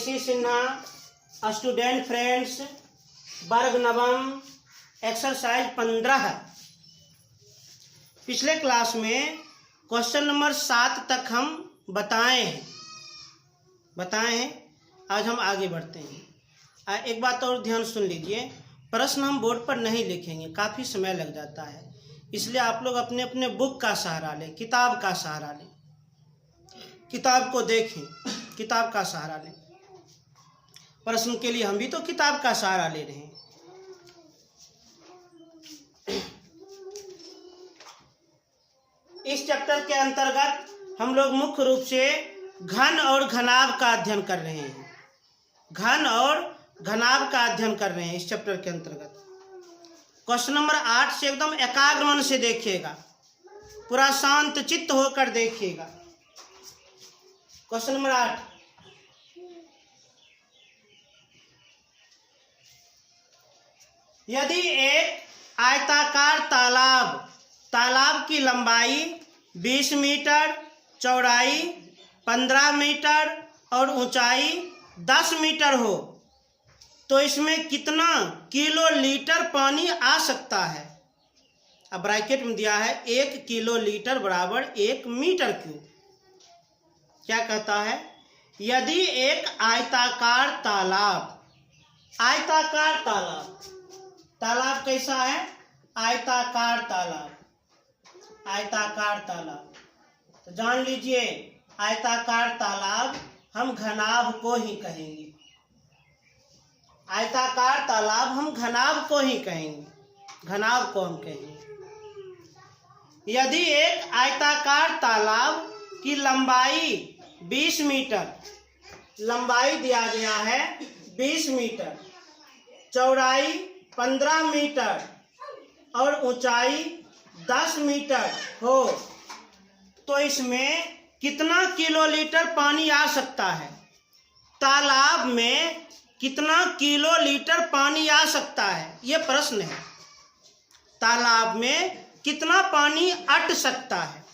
केसी Sinha, student friends, वर्ग नवम, exercise 15। पिछले क्लास में क्वेश्चन नंबर 7 तक हम बताए हैं। आज हम आगे बढ़ते हैं। एक बात और ध्यान सुन लीजिए, प्रश्न हम बोर्ड पर नहीं लिखेंगे, काफ़ी समय लग जाता है, इसलिए आप लोग अपने अपने बुक का सहारा लें, किताब का सहारा लें, किताब को देखें, किताब का सहारा लें। प्रश्न के लिए हम भी तो किताब का सहारा ले रहे हैं। इस चैप्टर के अंतर्गत हम लोग मुख्य रूप से घन और घनाभ का अध्ययन कर रहे हैं। घन और घनाभ का अध्ययन कर रहे हैं इस चैप्टर के अंतर्गत। क्वेश्चन नंबर 8 से एकदम एकाग्र मन से देखिएगा, पूरा शांत चित्त होकर देखिएगा। क्वेश्चन नंबर 8, यदि एक आयताकार तालाब की लंबाई 20 मीटर, चौड़ाई 15 मीटर और ऊंचाई 10 मीटर हो तो इसमें कितना किलो लीटर पानी आ सकता है? अब ब्रैकेट में दिया है 1 किलो लीटर बराबर 1 मीटर क्यूब। क्या कहता है? यदि एक आयताकार तालाब कैसा है? आयताकार तालाब। तो जान लीजिए, आयताकार तालाब हम घनाभ को ही कहेंगे। आयताकार तालाब हम घनाभ को ही कहेंगे, घनाभ को हम कहेंगे। यदि एक आयताकार तालाब की लंबाई 20 मीटर, लंबाई दिया गया है 20 मीटर, चौड़ाई 15 मीटर और ऊंचाई 10 मीटर हो तो इसमें कितना किलो लीटर पानी आ सकता है? तालाब में कितना किलो लीटर पानी आ सकता है, ये प्रश्न है। तालाब में कितना पानी अट सकता है?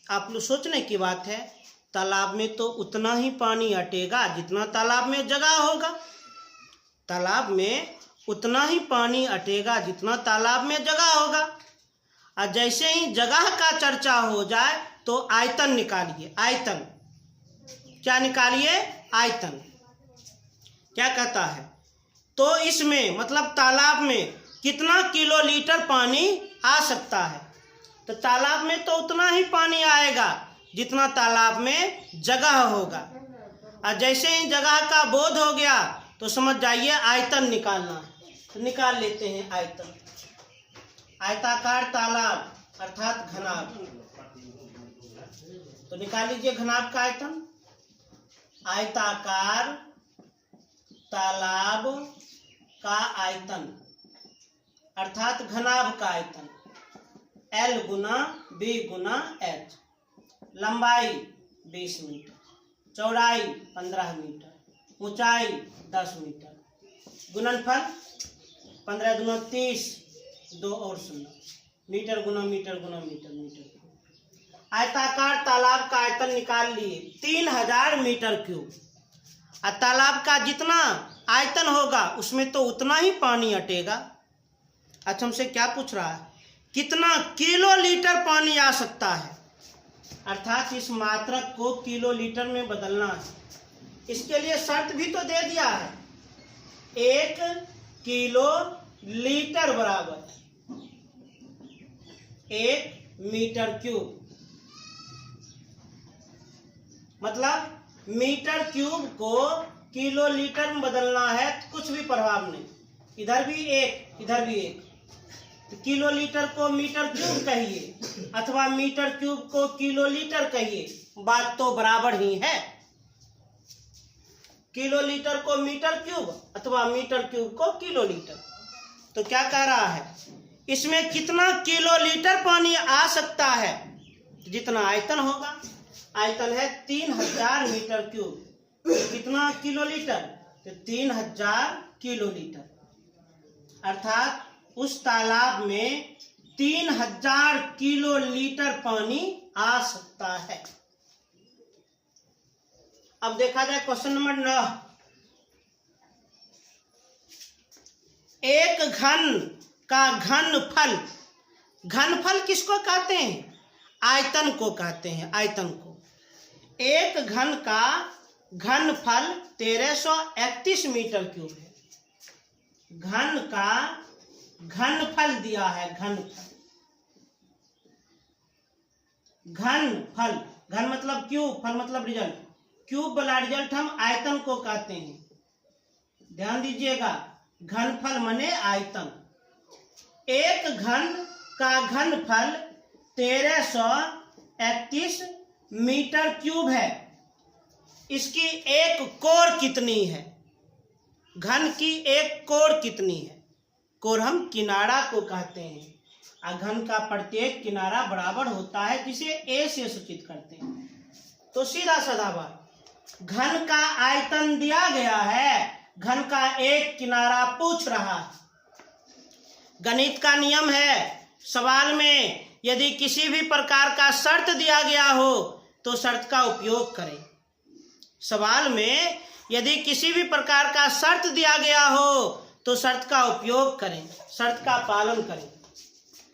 आप लोग सोचने की बात है, तालाब में तो उतना ही पानी अटेगा जितना तालाब में जगह होगा। तालाब में उतना ही पानी अटेगा जितना तालाब में जगह होगा। और जैसे ही जगह का चर्चा हो जाए तो आयतन निकालिए। आयतन क्या निकालिए? आयतन। क्या कहता है? तो इसमें मतलब तालाब में कितना किलो लीटर पानी आ सकता है? तो तालाब में तो उतना ही पानी आएगा जितना तालाब में जगह होगा। और जैसे ही जगह का बोध हो गया तो समझ जाइए आयतन निकालना है। तो निकाल लेते हैं आयतन। आयताकार तालाब अर्थात घनाभ। तो निकाल लीजिए घनाभ का आयतन। आयताकार तालाब का आयतन अर्थात घनाभ का आयतन L गुना B गुना H। लंबाई 20 मीटर, चौड़ाई 15 मीटर, ऊंचाई 10 मीटर। गुणनफल 15 गुना 30, 2 और 0, मीटर गुना मीटर गुना मीटर मीटर। आयताकार तालाब का आयतन निकाल लिए 3000 मीटर क्यूब। और तालाब का जितना आयतन होगा उसमें तो उतना ही पानी अटेगा। अच्छा, हमसे क्या पूछ रहा है? कितना किलो लीटर पानी आ सकता है, अर्थात इस मात्रक को किलो लीटर में बदलना है। इसके लिए शर्त भी तो दे दिया है, 1 किलो लीटर बराबर 1 मीटर क्यूब। मतलब मीटर क्यूब को किलो लीटर में बदलना है तो कुछ भी प्रभाव नहीं, इधर भी 1 इधर भी 1। तो किलो लीटर को मीटर क्यूब कहिए अथवा मीटर क्यूब को किलो लीटर कहिए, बात तो बराबर ही है। किलो लीटर को मीटर क्यूब अथवा मीटर क्यूब को किलो लीटर। तो क्या कह रहा है? इसमें कितना किलो लीटर पानी आ सकता है? जितना आयतन होगा। आयतन है 3000 मीटर क्यूब। कितना किलो लीटर? तो 3000 किलो लीटर। अर्थात उस तालाब में 3000 किलो लीटर पानी आ सकता है। अब देखा जाए क्वेश्चन नंबर 9। एक घन का घनफल, घनफल किसको कहते हैं? आयतन को कहते हैं, आयतन को। एक घन का घनफल 1331 मीटर क्यूब है। घन का घनफल दिया है, घनफल, घनफल, घन मतलब क्यूब, फल मतलब रिजल्ट। क्यूब वाला रिजल्ट हम आयतन को कहते हैं, ध्यान दीजिएगा। घनफल माने आयतन। एक घन का घनफल 1331 मीटर क्यूब है। इसकी एक कोर कितनी है? घन की एक कोर कितनी है? कोर हम किनारा को कहते हैं, और घन का प्रत्येक किनारा बराबर होता है, जिसे ए से सूचित करते हैं। तो सीधा साधा बात, घन का आयतन दिया गया है, घन का एक किनारा पूछ रहा है। गणित का नियम है, सवाल में यदि किसी भी प्रकार का शर्त दिया गया हो तो शर्त का उपयोग करें। सवाल में यदि किसी भी प्रकार का शर्त दिया गया हो तो शर्त का उपयोग करें, शर्त का पालन करें।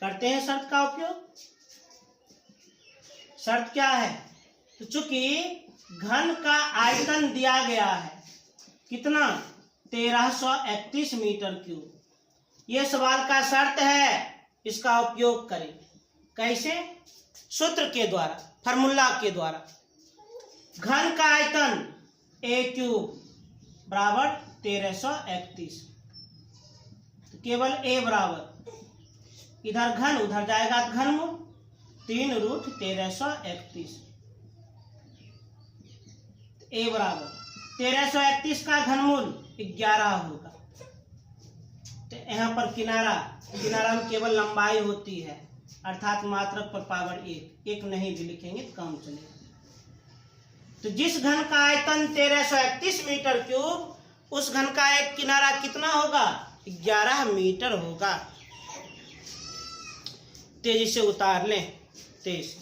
करते हैं शर्त का उपयोग। शर्त क्या है? तो चूंकि घन का आयतन दिया गया है, कितना? 1331 मीटर क्यूब। यह सवाल का शर्त है, इसका उपयोग करें। कैसे? सूत्र के द्वारा, फार्मूला के द्वारा। घन का आयतन ए क्यूब बराबर 1331, तो केवल ए बराबर, इधर घन उधर जाएगा तो घनमूल 3√1331, ए बराबर 1331 का घनमूल 11 होगा। तो यहाँ पर किनारा, किनारा में केवल लंबाई होती है, अर्थात मात्रक पर पावर 1 नहीं भी लिखेंगे तो काम चलेगा। तो जिस घन का आयतन 1331 मीटर क्यूब, उस घन का एक किनारा कितना होगा? 11 मीटर होगा। तेजी से उतार लें, तेज।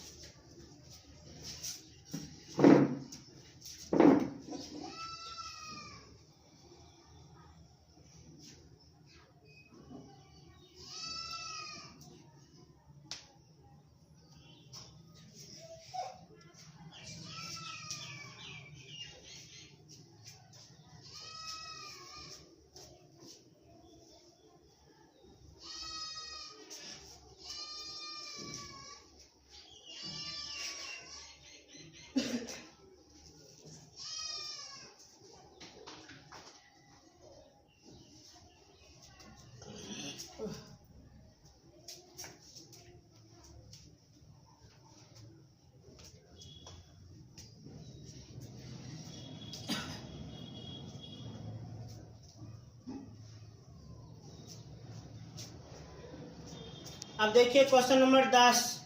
अब देखिए क्वेश्चन नंबर 10,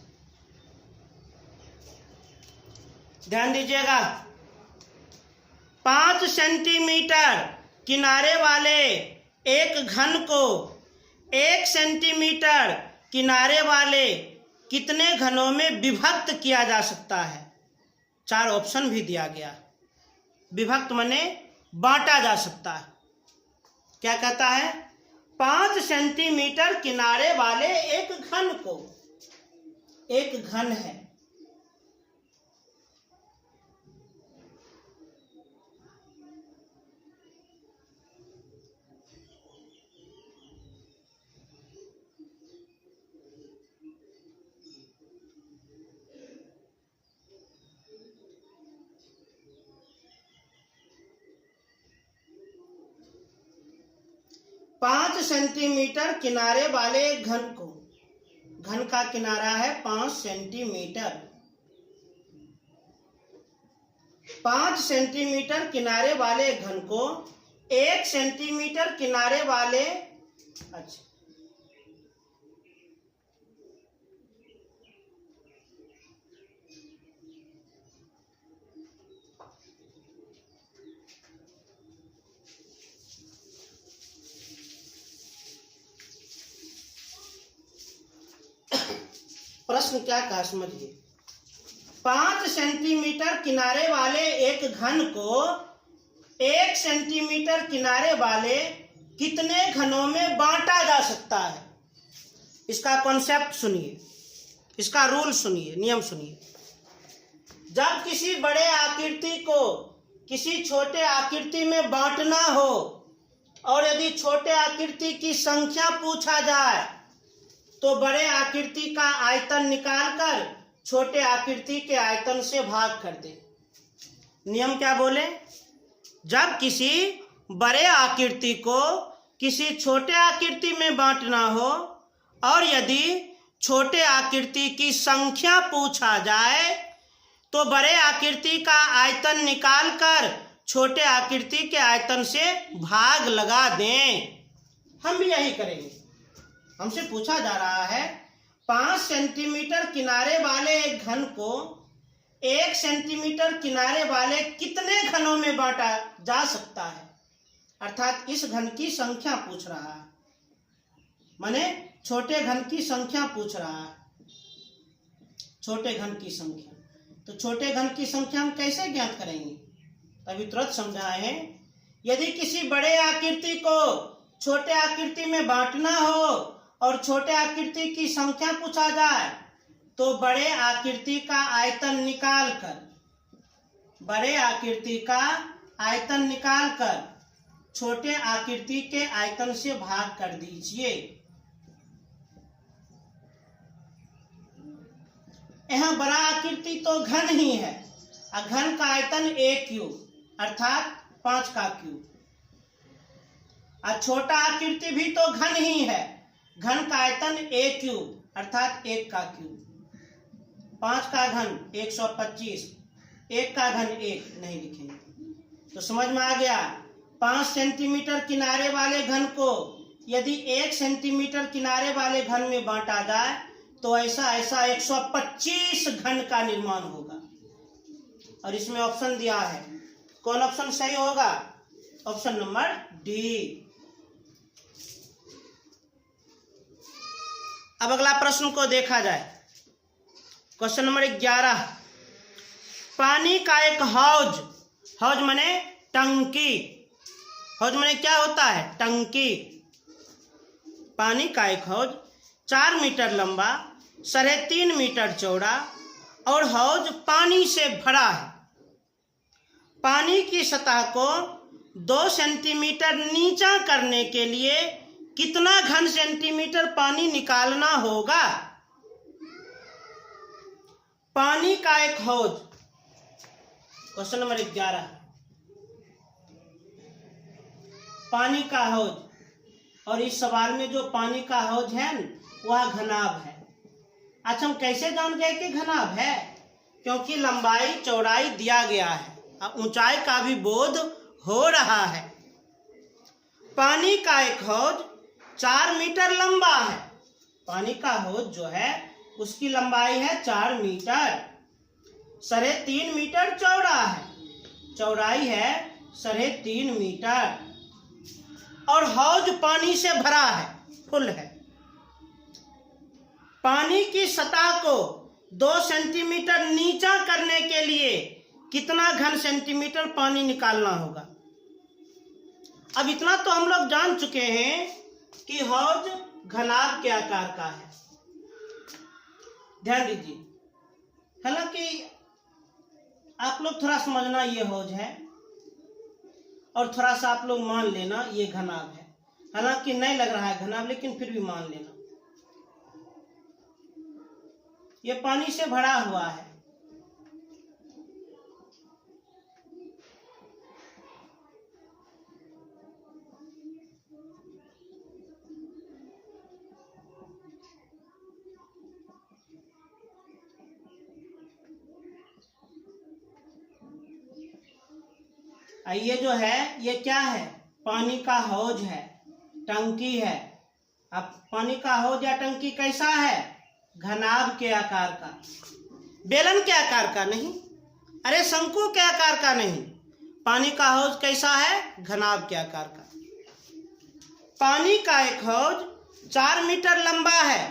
ध्यान दीजिएगा। 5 सेंटीमीटर किनारे वाले एक घन को 1 सेंटीमीटर किनारे वाले कितने घनों में विभक्त किया जा सकता है? 4 ऑप्शन भी दिया गया। विभक्त माने बांटा जा सकता है। क्या कहता है? 5 सेंटीमीटर किनारे वाले एक घन को, एक घन है, पांच सेंटीमीटर किनारे वाले घन को, घन का किनारा है 5 सेंटीमीटर, 5 सेंटीमीटर किनारे वाले घन को 1 सेंटीमीटर किनारे वाले, अच्छा, प्रश्न क्या कहा समझिए। 5 सेंटीमीटर किनारे वाले एक घन को 1 सेंटीमीटर किनारे वाले कितने घनों में बांटा जा सकता है? इसका कॉन्सेप्ट सुनिए, इसका रूल सुनिए, नियम सुनिए। जब किसी बड़े आकृति को किसी छोटे आकृति में बांटना हो और यदि छोटे आकृति की संख्या पूछा जाए तो बड़े आकृति का आयतन निकालकर छोटे आकृति के आयतन से भाग कर दे। नियम क्या बोले? जब किसी बड़े आकृति को किसी छोटे आकृति में बांटना हो और यदि छोटे आकृति की संख्या पूछा जाए तो बड़े आकृति का आयतन निकालकर छोटे आकृति के आयतन से भाग लगा दें। हम भी यही करेंगे। हमसे पूछा जा रहा है 5 सेंटीमीटर किनारे वाले एक घन को 1 सेंटीमीटर किनारे वाले कितने घनों में बांटा जा सकता है, अर्थात इस घन की संख्या पूछ रहा है, माने छोटे घन की संख्या पूछ रहा है, छोटे घन की संख्या। तो छोटे घन की संख्या हम कैसे ज्ञात करेंगे? अभी तुरंत समझाए हैं। यदि किसी बड़े आकृति को छोटे आकृति में बांटना हो और छोटे आकृति की संख्या पूछा जाए तो बड़े आकृति का आयतन निकालकर, बड़े आकृति का आयतन निकालकर छोटे आकृति के आयतन से भाग कर दीजिए। यहाँ बड़ा आकृति तो घन ही है, घन का आयतन a क्यूब अर्थात 5 का क्यूब, और छोटा आकृति भी तो घन ही है, घन का आयतन a क्यूब अर्थात 1 का क्यूब। 5 का घन 125, 1 का घन 1 नहीं लिखेंगे। तो समझ में आ गया। 5 सेंटीमीटर किनारे वाले घन को यदि 1 सेंटीमीटर किनारे वाले घन में बांटा जाए तो ऐसा 125 घन का निर्माण होगा। और इसमें ऑप्शन दिया है, कौन ऑप्शन सही होगा? Option number D. अब अगला प्रश्न को देखा जाए। Question number 11। पानी का एक हौज, हौज माने टंकी, हौज माने क्या होता है? टंकी। पानी का एक हौज 4 मीटर लंबा, 3.5 मीटर चौड़ा और हौज पानी से भरा है। पानी की सतह को 2 सेंटीमीटर नीचा करने के लिए कितना घन सेंटीमीटर पानी निकालना होगा? पानी का एक हौज, क्वेश्चन नंबर 11। पानी का हौज, और इस सवाल में जो पानी का हौज है वह घनाभ है। अच्छा, हम कैसे जान गए कि घनाभ है? क्योंकि लंबाई चौड़ाई दिया गया है और ऊंचाई का भी बोध हो रहा है। पानी का एक हौज 4 मीटर लंबा है। पानी का हौज जो है उसकी लंबाई है 4 मीटर, 3.5 मीटर चौड़ा है, चौड़ाई है 3.5 मीटर, और हौज पानी से भरा है, फुल है। पानी की सतह को 2 सेंटीमीटर नीचा करने के लिए कितना घन सेंटीमीटर पानी निकालना होगा? अब इतना तो हम लोग जान चुके हैं कि हौज घनाभ के आकार का है। ध्यान दीजिए, हालांकि आप लोग थोड़ा समझना ये हौज है और थोड़ा सा आप लोग मान लेना ये घनाभ है। हालांकि नहीं लग रहा है घनाभ, लेकिन फिर भी मान लेना ये पानी से भरा हुआ है। ये जो है ये क्या है? पानी का हौज है, टंकी है। अब पानी का हौज या टंकी कैसा है? घनाभ के आकार का, बेलन के आकार का नहीं, अरे शंकु के आकार का नहीं। पानी का हौज कैसा है? घनाभ के आकार का। पानी का एक हौज 4 मीटर लंबा है,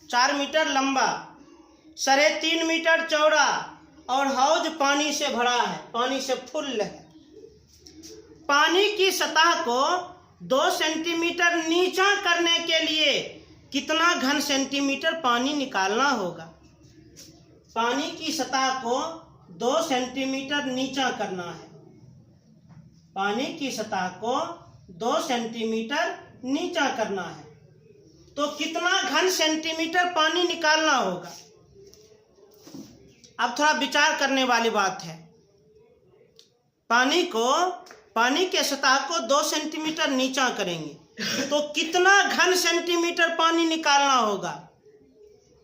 4 मीटर लंबा, 3.5 मीटर चौड़ा और हौज पानी से भरा है, पानी से फुल है। पानी की सतह को 2 सेंटीमीटर नीचा करने के लिए कितना घन सेंटीमीटर पानी निकालना होगा? पानी की सतह को 2 सेंटीमीटर नीचा करना है। पानी की सतह को 2 सेंटीमीटर नीचा करना है, तो कितना घन सेंटीमीटर पानी निकालना होगा? अब थोड़ा विचार करने वाली बात है। पानी के सतह को 2 सेंटीमीटर नीचा करेंगे तो कितना घन सेंटीमीटर पानी निकालना होगा?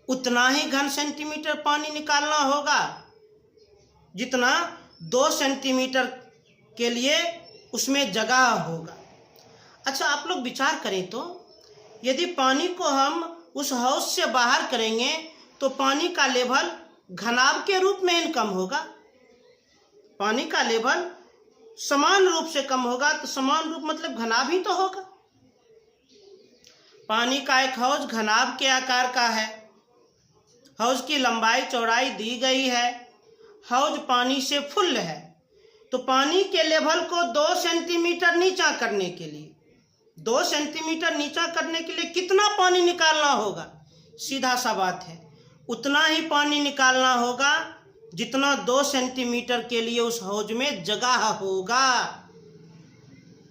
उतना ही घन सेंटीमीटर पानी निकालना होगा जितना 2 सेंटीमीटर के लिए उसमें जगह होगा। अच्छा, आप लोग विचार करें तो यदि पानी को हम उस हौज से बाहर करेंगे तो पानी का लेवल घनाभ के रूप में कम होगा। पानी का लेवल समान रूप से कम होगा, तो समान रूप मतलब घनाभ ही तो होगा। पानी का एक हौज घनाभ के आकार का है। हौज की लंबाई चौड़ाई दी गई है। हौज पानी से फुल है, तो पानी के लेवल को 2 सेंटीमीटर नीचा करने के लिए 2 सेंटीमीटर नीचा करने के लिए कितना पानी निकालना होगा? सीधा सा बात है, उतना ही पानी निकालना होगा जितना 2 सेंटीमीटर के लिए उस हौज में जगह होगा।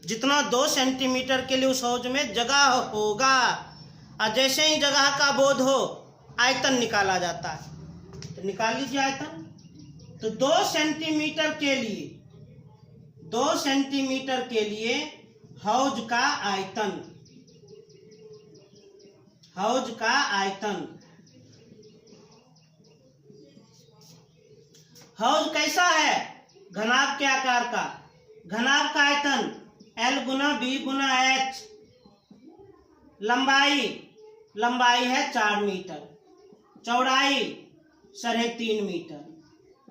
जितना 2 सेंटीमीटर के लिए उस हौज में जगह होगा। और जैसे ही जगह का बोध हो आयतन निकाला जाता है। तो निकाल लीजिए आयतन। तो 2 सेंटीमीटर के लिए 2 सेंटीमीटर के लिए हौज का आयतन, हौज का आयतन। हौज कैसा है? घनाभ के आकार का। घनाभ का आयतन L गुना B गुना H। लंबाई है 4 मीटर, चौड़ाई 3.5 मीटर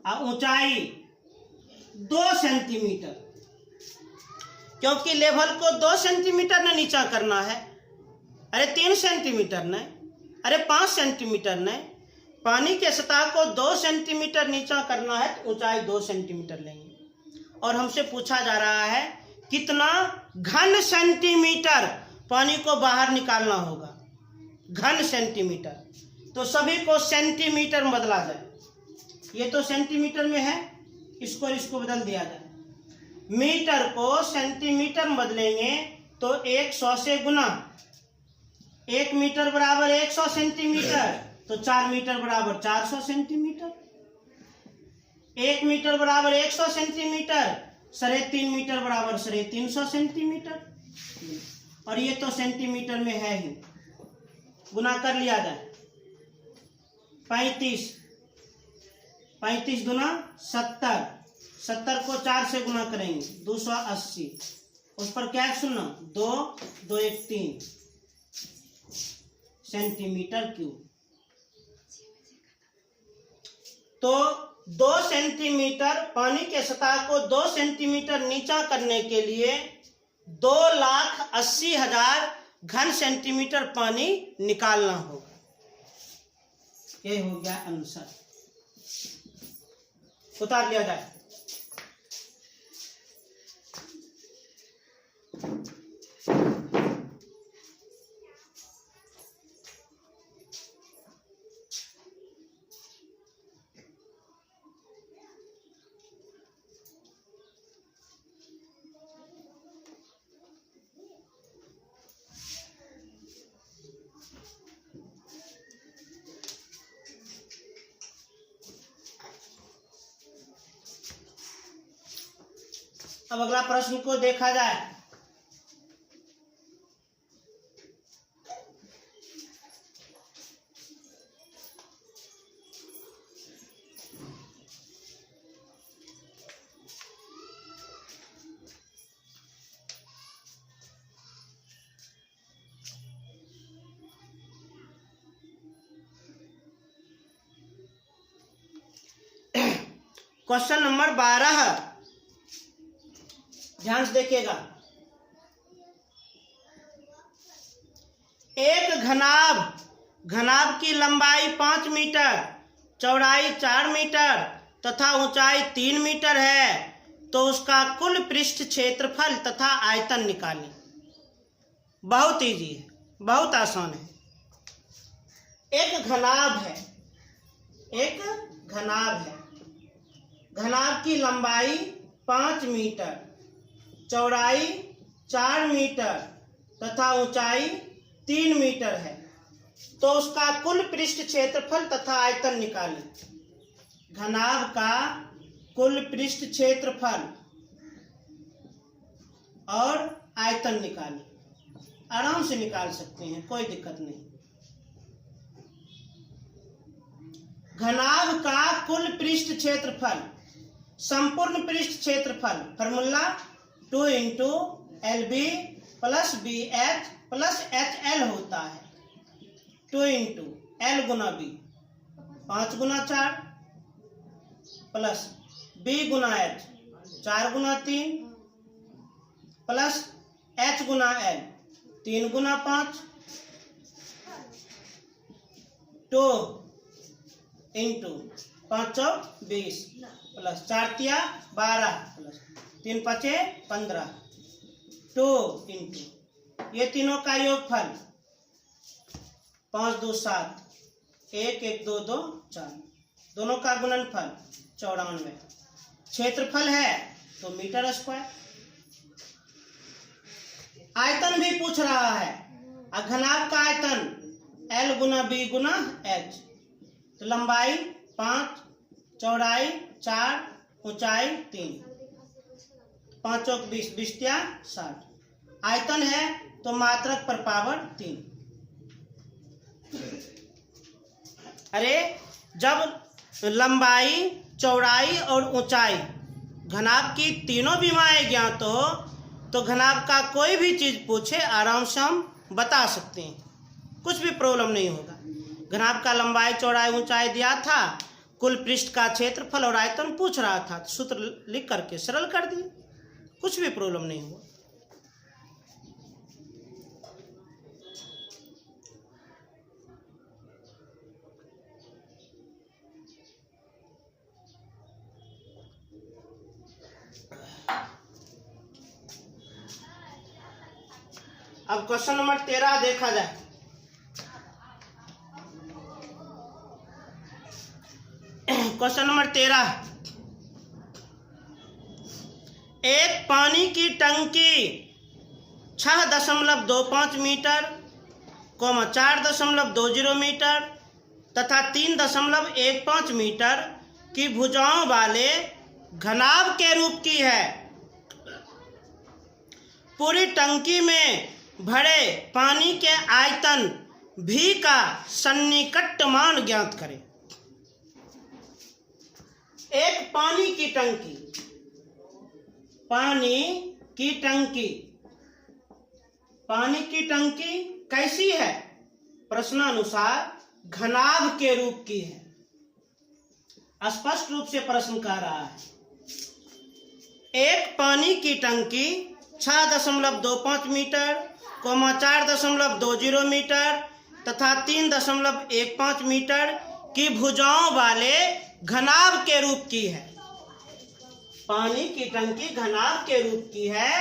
और ऊंचाई 2 सेंटीमीटर। क्योंकि लेवल को 2 सेंटीमीटर ने नीचा करना है। अरे 3 सेंटीमीटर नहीं, अरे 5 सेंटीमीटर नहीं। पानी के सतह को 2 सेंटीमीटर नीचा करना है तो ऊंचाई 2 सेंटीमीटर लेंगे। और हमसे पूछा जा रहा है कितना घन सेंटीमीटर पानी को बाहर निकालना होगा। घन सेंटीमीटर, तो सभी को सेंटीमीटर में बदला जाए। ये तो सेंटीमीटर में है, इसको बदल दिया जाए। मीटर को सेंटीमीटर में बदलेंगे तो 100 से गुना। 1 मीटर बराबर 100 सेंटीमीटर, तो 4 मीटर बराबर 400 सेंटीमीटर। 1 मीटर बराबर 100 सेंटीमीटर, 3.5 मीटर बराबर 350 सेंटीमीटर। और ये तो सेंटीमीटर में है ही, गुना कर लिया जाए। 35 गुना 70, 70 को 4 से गुना करेंगे 280। उस पर क्या सुनना, 2 2 1 3 सेंटीमीटर क्यूब। तो 2 सेंटीमीटर पानी के सतह को 2 सेंटीमीटर नीचा करने के लिए 2,80,000 घन सेंटीमीटर पानी निकालना होगा। ये हो गया आंसर। उतार लिया जाए। अब अगला प्रश्न को देखा जाए। क्वेश्चन नंबर 12 ध्यान से देखिएगा। एक घनाभ की लंबाई 5 मीटर, चौड़ाई 4 मीटर तथा ऊंचाई 3 मीटर है तो उसका कुल पृष्ठ क्षेत्रफल तथा आयतन निकालें। बहुत इजी है, बहुत आसान है। एक घनाभ है, एक घनाभ है। घनाभ की लंबाई 5 मीटर, चौड़ाई 4 मीटर तथा ऊंचाई 3 मीटर है तो उसका कुल पृष्ठ क्षेत्रफल तथा आयतन निकालें। घनाभ का कुल पृष्ठ क्षेत्रफल और आयतन निकालें। आराम से निकाल सकते हैं, कोई दिक्कत नहीं। घनाभ का कुल पृष्ठ क्षेत्रफल, संपूर्ण पृष्ठ क्षेत्रफल फॉर्मूला 2 × LB + BH + HL होता है। 2 × L × B 5 × 4 plus B × H 4 × 3 plus H × L 3 × 5 2 × 5 = 20 plus 4 × 12 plus 3 × 5 = 15 2 × ये तीनों का योगफल 5 × 2 = 7 1 1 2 2 4 दोनों का गुणनफल 94। क्षेत्रफल है तो मीटर स्क्वायर। आयतन भी पूछ रहा है। घनाभ का आयतन L × B × H तो लंबाई 5, चौड़ाई 4, ऊंचाई 3, 5 × 20 20 × 60। आयतन है तो मात्रक पर पावर 3। अरे जब लंबाई, चौड़ाई और ऊंचाई घनाभ की तीनों विमाएं ज्ञात हो तो घनाभ का कोई भी चीज पूछे आराम से हम बता सकते हैं, कुछ भी प्रॉब्लम नहीं होगा। घनाभ का लंबाई, चौड़ाई, ऊंचाई दिया था, कुल पृष्ठ का क्षेत्रफल और आयतन पूछ रहा था, सूत्र लिख करके सरल कर दिए, कुछ भी प्रॉब्लम नहीं हुआ। अब क्वेश्चन नंबर 13 देखा जाए। क्वेश्चन नंबर 13, एक पानी की टंकी 6.25 मीटर, 4.20 मीटर तथा 3.15 मीटर की भुजाओं वाले घनाभ के रूप की है। पूरी टंकी में भरे पानी के आयतन भी का सन्निकट मान ज्ञात करें। एक पानी की टंकी, पानी की टंकी, पानी की टंकी कैसी है? प्रश्नानुसार घनाभ के रूप की है। स्पष्ट रूप से प्रश्न कह रहा है, एक पानी की टंकी 6.25 मीटर, 4.20 मीटर तथा 3.15 मीटर की भुजाओं वाले घनाभ के रूप की है। पानी की टंकी घनाभ के रूप की है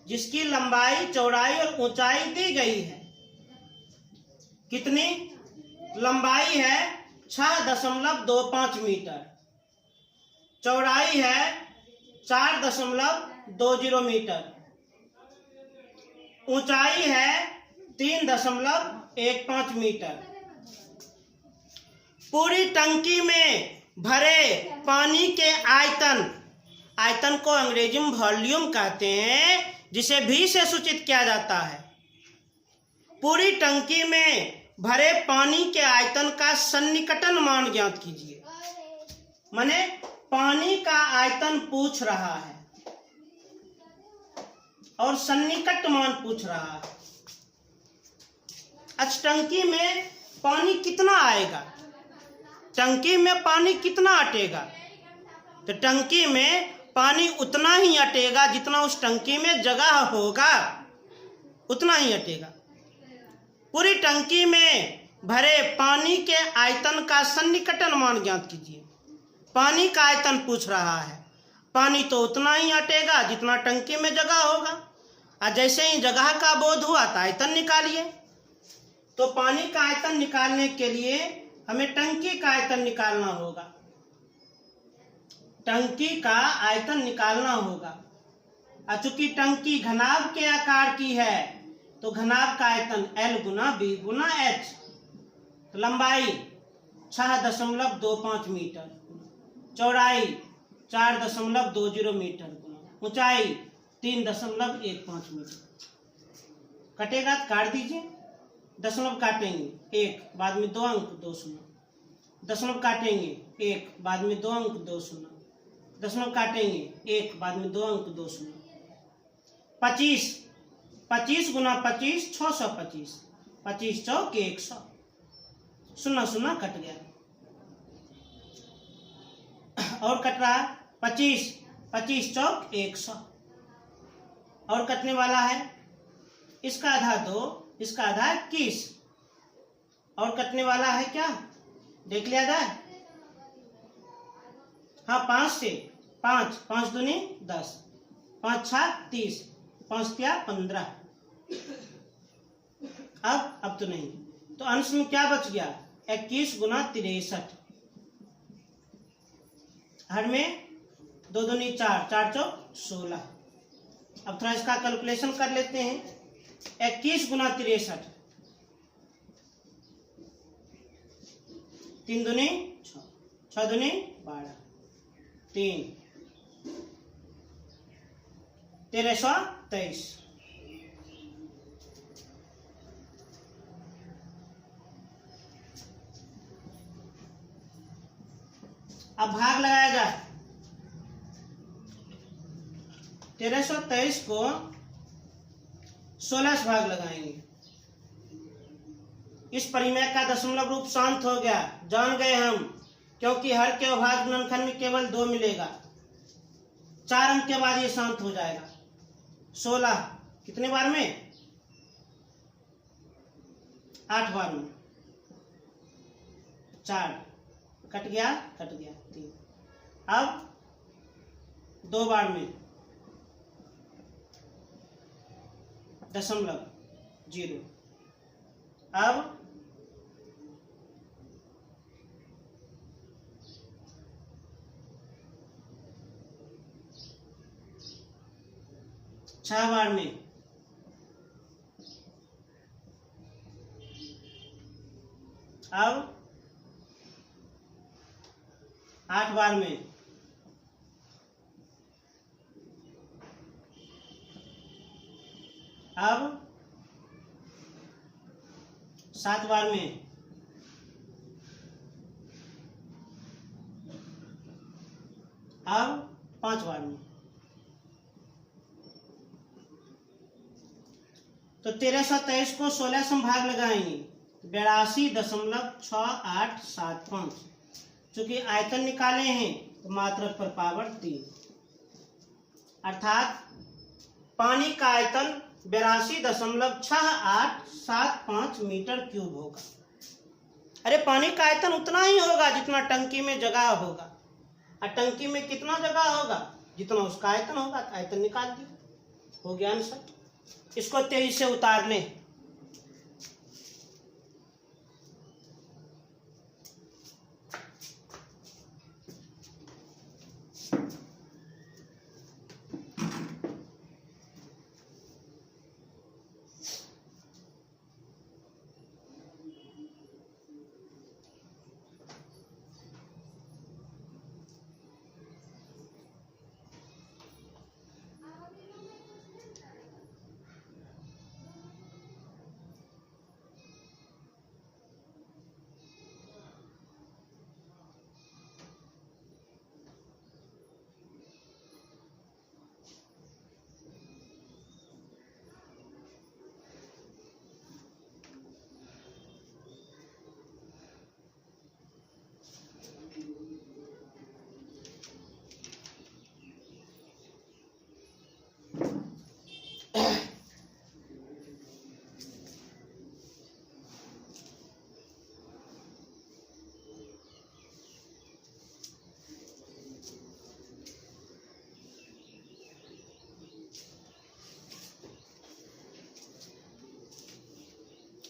जिसकी लंबाई, चौड़ाई और ऊंचाई दी गई है। कितनी लंबाई है? 6.25 मीटर, चौड़ाई है 4.20 मीटर, ऊंचाई है 3.15 मीटर। पूरी टंकी में भरे पानी के आयतन, आयतन को अंग्रेजी में वॉल्यूम कहते हैं, जिसे भी से सूचित किया जाता है। पूरी टंकी में भरे पानी के आयतन का सन्निकटन मान ज्ञात कीजिए। माने पानी का आयतन पूछ रहा है और सन्निकट मान पूछ रहा है। अच्छा, टंकी में पानी कितना आएगा? टंकी में पानी कितना अटेगा? तो टंकी में पानी उतना ही अटेगा जितना उस टंकी में जगह होगा, उतना ही अटेगा। पूरी टंकी में भरे पानी के आयतन का सन्निकटन मान ज्ञात कीजिए। पानी का आयतन पूछ रहा है। पानी तो उतना ही अटेगा जितना टंकी में जगह होगा, और जैसे ही जगह का बोध हुआ तो आयतन निकालिए। तो पानी का आयतन निकालने के लिए हमें टंकी का आयतन निकालना होगा। टंकी का आयतन निकालना होगा। और चूंकि टंकी घनाभ के आकार की है तो घनाभ का आयतन L गुना B गुना H। तो लंबाई 6.25 मीटर, चौड़ाई 4.20 मीटर, ऊंचाई 3.15 मीटर। कटेगा तो काट दीजिए। दशमलव काटेंगे 1, बाद में 2 अंक 2 शून्य। दशमलव काटेंगे 1, बाद में 2 अंक 2 शून्य। दशमलव काटेंगे 1, बाद में 2 अंक 2 शून्य। 25 25 गुना 25 625। 25 चौक 100, शून्य शून्य कट गया। और कट रहा 25 25 चौक 100, और कटने वाला है। इसका आधा 2, इसका आधा 21, और कटने वाला है क्या, देख लिया जाए। हाँ, 5 से 5, 5 दूनी 10, 5 6 30, 5 तिया 15। अब तो नहीं, तो अंश में क्या बच गया, 21 गुना 63। हर में 2 दूनी 4, 4 चौक 16। अब थोड़ा इसका कैलकुलेशन कर लेते हैं। 21 गुना 63, 3 दूनी 6, 6 दूनी 12, 3 1323। अब भाग लगाया जाए। 1323 को 16 से भाग लगाएंगे। इस परिमेय का दशमलव रूप शांत हो गया, जान गए हम, क्योंकि हर के अभाज्य गुणनखंड में केवल 2 मिलेगा। 4 अंक के बाद ये शांत हो जाएगा। 16 कितने बार में, 8 बार में। 4 कट गया 3। अब 2 बार में दशमलव 0। अब 6 बार में, अब 8 बार में, अब 7 बार में, अब 5 बार में। तो 1323 को 16 से भाग लगाएंगे, 82.6875। चूंकि आयतन निकाले हैं तो मात्रक पर पावर 3, अर्थात पानी का आयतन 82.6875 मीटर क्यूब होगा। अरे पानी का आयतन उतना ही होगा जितना टंकी में जगह होगा, और टंकी में कितना जगह होगा जितना उसका आयतन होगा। तो आयतन निकाल दिया, हो गया आंसर। इसको तेजी से उतार लें।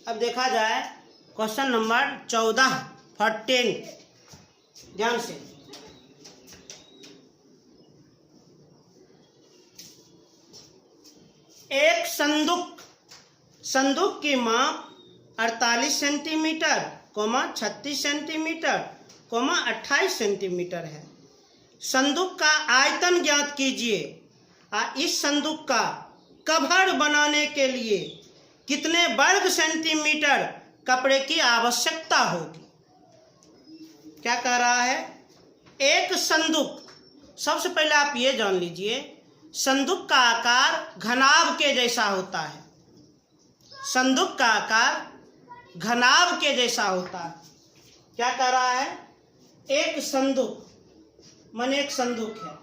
अब देखा जाए क्वेश्चन नंबर 14 फॉर 10। ध्यान से, एक संदूक की माप 48 सेंटीमीटर, 36 सेंटीमीटर, 28 सेंटीमीटर है। संदूक का आयतन ज्ञात कीजिए। इस संदूक का कवर बनाने के लिए कितने वर्ग सेंटीमीटर कपड़े की आवश्यकता होगी? क्या कह रहा है? एक संदूक, सबसे पहले आप ये जान लीजिए, संदूक का आकार घनाभ के जैसा होता है। संदूक का आकार घनाभ के जैसा होता है। क्या कह रहा है? एक संदूक माने एक संदूक है,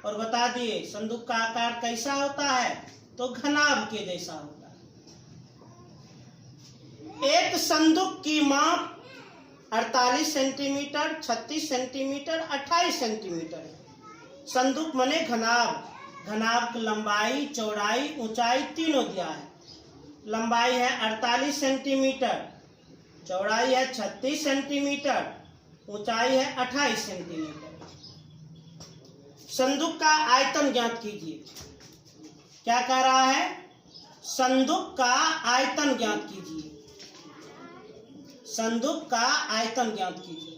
और बता दिए संदूक का आकार कैसा होता है? तो घनाभ के जैसा होता है। एक संदूक की माप 48 सेंटीमीटर, 36 सेंटीमीटर, 28 सेंटीमीटर है। संदूक माने घनाभ। घनाभ की लंबाई, चौड़ाई, ऊंचाई तीनों दिया है। लंबाई है 48 सेंटीमीटर, चौड़ाई है 36 सेंटीमीटर, ऊंचाई है 28 सेंटीमीटर। संदूक का आयतन ज्ञात कीजिए। क्या कह रहा है? संदूक का आयतन ज्ञात कीजिए। संदूक का आयतन ज्ञात कीजिए।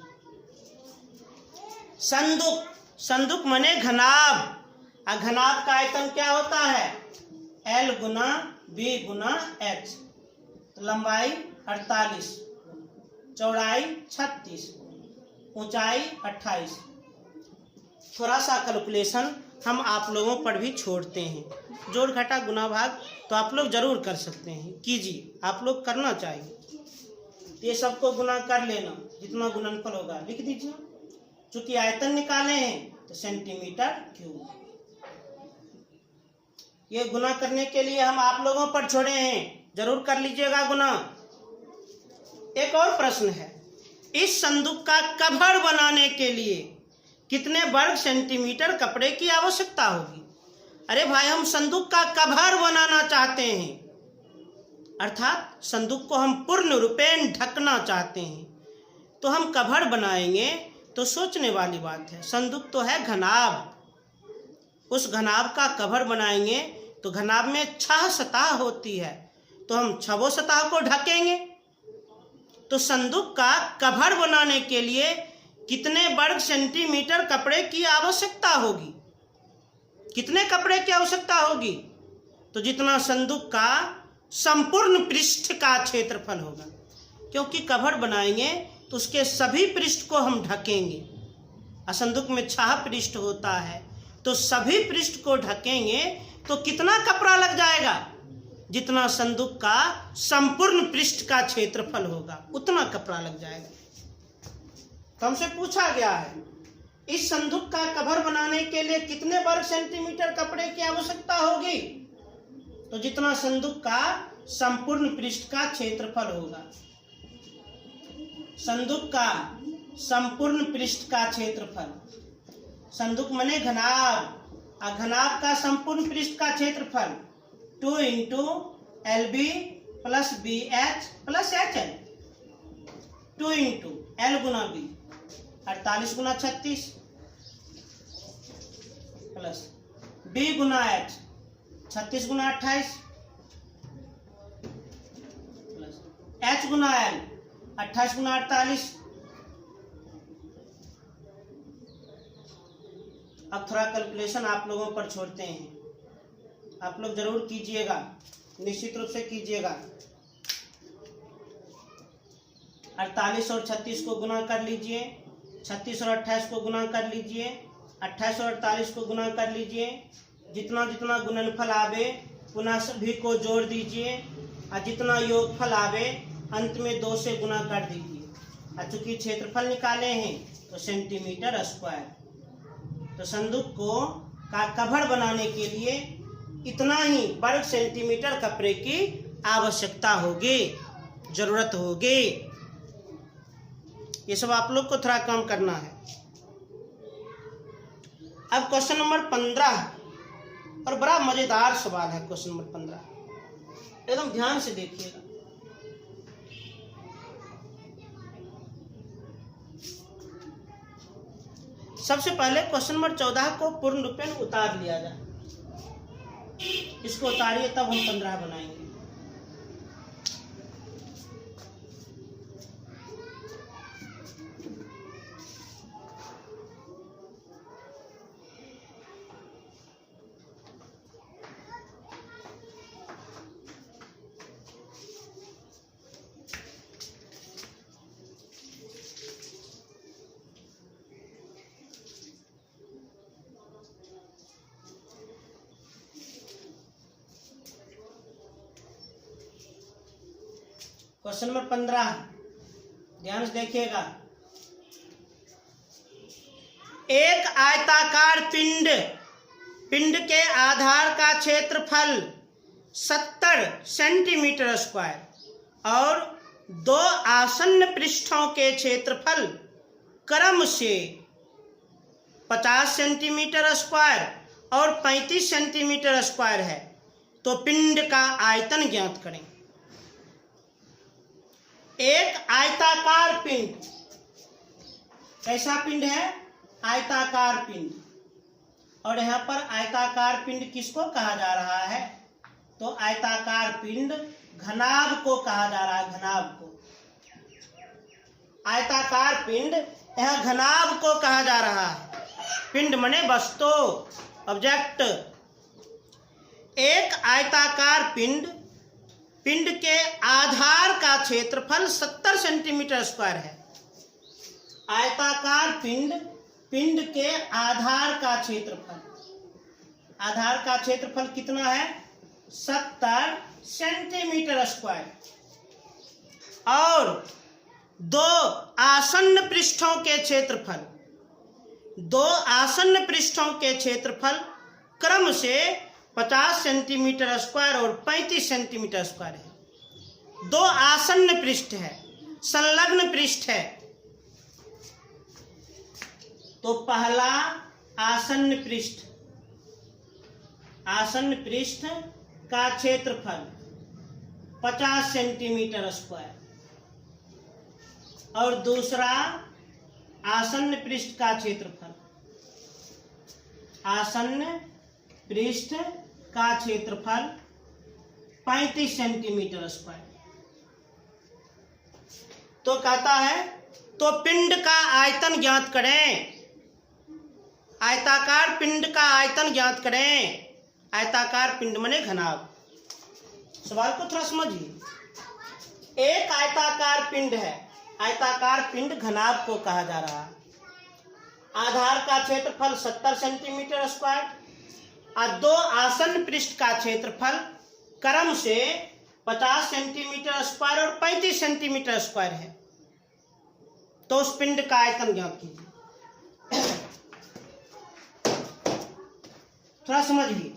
संदूक माने घनाभ। घनाभ का आयतन क्या होता है? L गुना B गुना H। तो लंबाई 48, चौड़ाई 36, ऊंचाई 28। थोड़ा सा कैलकुलेशन हम आप लोगों पर भी छोड़ते हैं। जोड़ घटा गुना भाग तो आप लोग जरूर कर सकते हैं, कीजिए, आप लोग करना चाहिए। ये सबको गुना कर लेना, जितना गुणनफल होगा लिख दीजिए। चूंकि आयतन निकाले हैं तो सेंटीमीटर क्यूब। ये गुना करने के लिए हम आप लोगों पर छोड़े हैं, जरूर कर लीजिएगा गुना। एक और प्रश्न है, इस संदूक का कवर बनाने के लिए कितने वर्ग सेंटीमीटर कपड़े की आवश्यकता होगी? अरे भाई, हम संदूक का कवर बनाना चाहते हैं, अर्थात संदूक को हम पूर्ण रूपेण ढकना चाहते हैं, तो हम कवर बनाएंगे। तो सोचने वाली बात है, संदूक तो है घनाभ, उस घनाभ का कवर बनाएंगे तो घनाभ में 6 सतह होती है, तो हम 6 सतह को ढकेंगे। तो संदूक का कवर बनाने के लिए कितने वर्ग सेंटीमीटर कपड़े की आवश्यकता होगी? कितने कपड़े की आवश्यकता होगी? तो जितना संदूक का संपूर्ण पृष्ठ का क्षेत्रफल होगा, क्योंकि कवर बनाएंगे तो उसके सभी पृष्ठ को हम ढकेंगे। संदूक में 6 पृष्ठ होता है, तो सभी पृष्ठ को ढकेंगे तो कितना कपड़ा लग जाएगा? जितना संदूक का संपूर्ण पृष्ठ का क्षेत्रफल होगा उतना कपड़ा लग जाएगा। तो हमसे पूछा गया है, इस संदूक का कवर बनाने के लिए कितने वर्ग सेंटीमीटर कपड़े की आवश्यकता होगी? तो जितना संदूक का संपूर्ण पृष्ठ का क्षेत्रफल होगा। संदूक का संपूर्ण पृष्ठ का क्षेत्रफल, संदूक माने घनाभ, घनाभ का संपूर्ण पृष्ठ का क्षेत्रफल 2 into LB plus BH plus HL। 2 into L गुना B 48 गुना 36 प्लस B गुना H 36 गुना 28 प्लस H गुना L 28 गुना 48। अब थोड़ा कैलकुलेशन आप लोगों पर छोड़ते हैं, आप लोग जरूर कीजिएगा, निश्चित रूप से कीजिएगा। 48 और 36 को गुना कर लीजिए, 36 और 28 को गुना कर लीजिए, 28 और 48 को गुना कर लीजिए। जितना जितना गुणनफल आवे पुनः सभी को जोड़ दीजिए, और जितना योगफल आवे अंत में 2 से गुना कर दीजिए। और चूंकि क्षेत्रफल निकाले हैं तो सेंटीमीटर स्क्वायर। तो संदूक को का कवर बनाने के लिए इतना ही वर्ग सेंटीमीटर कपड़े की आवश्यकता होगी, जरूरत होगी। ये सब आप लोग को थोड़ा कम करना है। अब क्वेश्चन नंबर 15 और बड़ा मजेदार सवाल है। क्वेश्चन नंबर 15 एकदम ध्यान से देखिएगा। सबसे पहले क्वेश्चन नंबर 14 को पूर्ण रूप में उतार लिया जाए। इसको उतारिए तब हम 15 बनाएंगे। क्वेश्चन नंबर 15 ध्यान से देखिएगा। एक आयताकार पिंड के आधार का क्षेत्रफल 70 सेंटीमीटर स्क्वायर और दो आसन्न पृष्ठों के क्षेत्रफल क्रम से 50 सेंटीमीटर स्क्वायर और 35 सेंटीमीटर स्क्वायर है, तो पिंड का आयतन ज्ञात करें। एक आयताकार पिंड, कैसा पिंड है? आयताकार पिंड। और यहाँ पर आयताकार पिंड किसको कहा जा रहा है? तो आयताकार पिंड घनाभ को कहा जा रहा है, घनाभ को। आयताकार पिंड यहाँ घनाभ को कहा जा रहा है। पिंड मने वस्तु, ऑब्जेक्ट। एक आयताकार पिंड के आधार का क्षेत्रफल 70 सेंटीमीटर स्क्वायर है। आयताकार पिंड के आधार का क्षेत्रफल, आधार का क्षेत्रफल कितना है? 70 सेंटीमीटर स्क्वायर और दो आसन्न पृष्ठों के क्षेत्रफल क्रम से 50 सेंटीमीटर स्क्वायर और 35 सेंटीमीटर स्क्वायर है। दो आसन्न पृष्ठ है, संलग्न पृष्ठ है। तो पहला आसन्न पृष्ठ का क्षेत्रफल 50 सेंटीमीटर स्क्वायर और दूसरा आसन्न पृष्ठ का क्षेत्रफल, आसन्न पृष्ठ का क्षेत्रफल 35 सेंटीमीटर स्क्वायर। तो कहता है तो पिंड का आयतन ज्ञात करें। आयताकार पिंड का आयतन ज्ञात करें। आयताकार पिंड मने घनाभ। सवाल को थोड़ा समझिए। एक आयताकार पिंड है, आयताकार पिंड घनाभ को कहा जा रहा है। आधार का क्षेत्रफल 70 सेंटीमीटर स्क्वायर और दो आसन्न पृष्ठ का क्षेत्रफल क्रम से 50 सेंटीमीटर स्क्वायर और 35 सेंटीमीटर स्क्वायर है। तो उस पिंड का आयतन ज्ञात कीजिए। थोड़ा समझिए।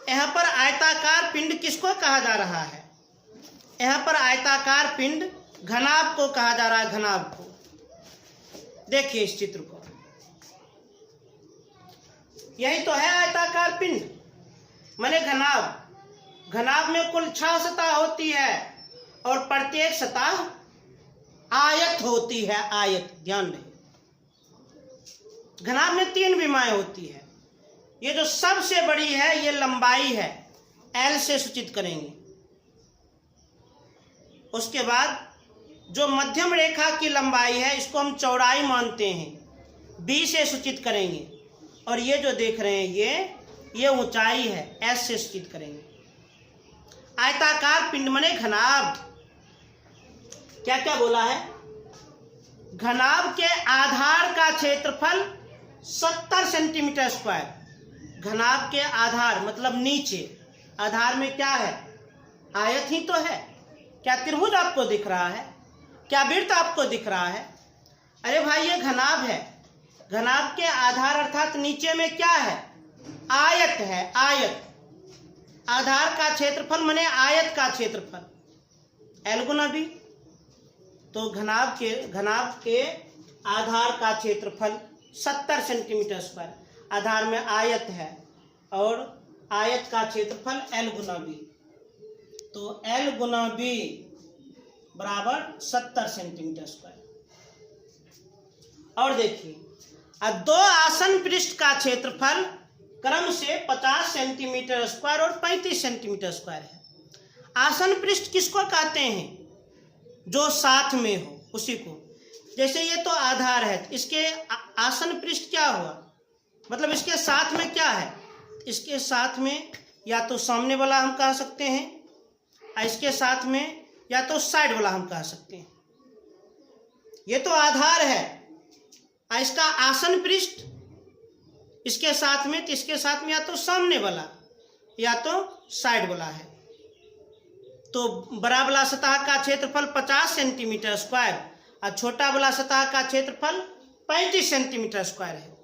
यहाँ पर आयताकार पिंड किसको कहा जा रहा है? यहाँ पर आयताकार पिंड घनाभ को कहा जा रहा है, घनाभ को। देखिए इस चित्र को, यही तो है आयताकार पिंड माने घनाभ। घनाभ में कुल 6 सतह होती है और प्रत्येक सतह आयत होती है, आयत। ध्यान दें, घनाभ में 3 विमाएं होती है। ये जो सबसे बड़ी है ये लंबाई है, L से सूचित करेंगे। उसके बाद जो मध्यम रेखा की लंबाई है इसको हम चौड़ाई मानते हैं, B से सूचित करेंगे। और ये जो देख रहे हैं ये ऊंचाई है, S से सूचित करेंगे। आयताकार पिंड मने घनाभ। क्या क्या बोला है? घनाभ के आधार का क्षेत्रफल 70 सेंटीमीटर स्क्वायर। घनाभ के आधार मतलब नीचे, आधार में क्या है? आयत ही तो है। क्या त्रिभुज आपको दिख रहा है? क्या वृत्त आपको दिख रहा है? अरे भाई ये घनाभ है। घनाभ के आधार अर्थात नीचे में क्या है? आयत है, आयत। आधार का क्षेत्रफल माने आयत का क्षेत्रफल, L गुना B। तो घनाभ के आधार का क्षेत्रफल 70 सेंटीमीटर स्क्वायर। आधार में आयत है और आयत का क्षेत्रफल L गुना B। तो L गुना B बराबर 70 सेंटीमीटर स्क्वायर। और देखिए, दो आसन पृष्ठ का क्षेत्रफल क्रम से 50 सेंटीमीटर स्क्वायर और 35 सेंटीमीटर स्क्वायर है। आसन पृष्ठ किसको कहते हैं? जो साथ में हो उसी को। जैसे ये तो आधार है, इसके आसन पृष्ठ क्या हुआ? मतलब इसके साथ में क्या है? इसके साथ में या तो सामने वाला हम कह सकते हैं, इसके साथ में या तो साइड वाला हम कह सकते हैं। ये तो आधार है, इसका आसन पृष्ठ इसके साथ में, तो इसके साथ में या तो सामने वाला या तो साइड वाला है। तो बड़ा वाला सतह का क्षेत्रफल 50 सेंटीमीटर स्क्वायर और छोटा वाला सतह का क्षेत्रफल 35 सेंटीमीटर स्क्वायर है।